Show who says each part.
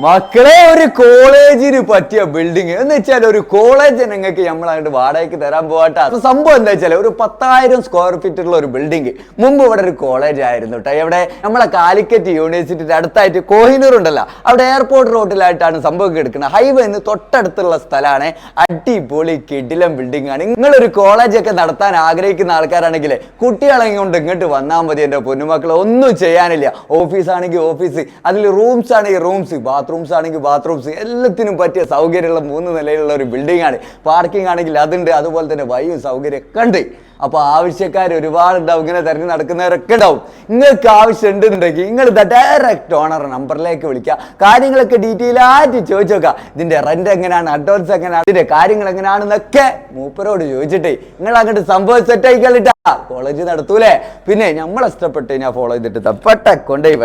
Speaker 1: മക്കളെ ഒരു കോളേജിന് പറ്റിയ ബിൽഡിങ് എന്ന് വെച്ചാൽ ഒരു കോളേജ് നിങ്ങൾക്ക് നമ്മളായിട്ട് വാടകയ്ക്ക് തരാൻ പോകട്ടെ. സംഭവം എന്താ വെച്ചാൽ ഒരു 10,000 സ്ക്വയർ ഫീറ്റ് ഉള്ള ഒരു ബിൽഡിങ്. മുമ്പ് ഇവിടെ ഒരു കോളേജ് ആയിരുന്നു കേട്ടോ. എവിടെ നമ്മളെ കാലിക്കറ്റ് യൂണിവേഴ്സിറ്റിയുടെ അടുത്തായിട്ട് കോഹിനൂർ ഉണ്ടല്ലോ, അവിടെ എയർപോർട്ട് റോഡിലായിട്ടാണ് സംഭവം എടുക്കുന്നത്. ഹൈവേന്ന് തൊട്ടടുത്തുള്ള സ്ഥലമാണ്. അടിപൊളി കിടിലം ബിൽഡിംഗ് ആണ്. നിങ്ങളൊരു കോളേജ് ഒക്കെ നടത്താൻ ആഗ്രഹിക്കുന്ന ആൾക്കാരാണെങ്കിൽ കുട്ടികളെ കൊണ്ട് ഇങ്ങോട്ട് വന്നാൽ മതി. എൻ്റെ പൊന്നുമക്കളെ ഒന്നും ചെയ്യാനില്ല. ഓഫീസ് ആണെങ്കിൽ ഓഫീസ്, അതിൽ റൂംസ് ആണെങ്കിൽ റൂംസ്, ബാത്റൂംസ് ആണെങ്കിൽ ബാത്റൂംസ്, എല്ലാത്തിനും പറ്റിയ സൗകര്യമുള്ള 3 നിലയിലുള്ള ഒരു ബിൽഡിംഗ് ആണ്. പാർക്കിംഗ് ആണെങ്കിൽ അതുണ്ട്, അതുപോലെ തന്നെ വൈയും സൗകര്യം ഒക്കെ ഉണ്ട്. അപ്പൊ ആവശ്യക്കാർ ഒരുപാടുണ്ടാവും, ഇങ്ങനെ തിരഞ്ഞു നടക്കുന്നവരൊക്കെ ഉണ്ടാവും. നിങ്ങൾക്ക് ആവശ്യം ഉണ്ടെന്നുണ്ടെങ്കിൽ നിങ്ങൾ ഡയറക്റ്റ് ഓണർ നമ്പറിലേക്ക് വിളിക്കുക. കാര്യങ്ങളൊക്കെ ഡീറ്റെയിൽ ആയിട്ട് ചോദിച്ചു നോക്കുക. ഇതിന്റെ റെന്റ് എങ്ങനെയാണ്, അഡ്വാൻസ് എങ്ങനെയാണ്, ഇതിന്റെ കാര്യങ്ങൾ എങ്ങനെയാണെന്നൊക്കെ മൂപ്പരോട് ചോദിച്ചിട്ടേ നിങ്ങൾ അങ്ങോട്ട് സംഭവം സെറ്റ് ആയിക്കളിട്ടാ കോളേജ് നടത്തൂലേ. പിന്നെ നമ്മളെ ഇഷ്ടപ്പെട്ട് ഞാൻ ഫോളോ ചെയ്തിട്ട് തപ്പട്ടെ കൊണ്ടുപോയി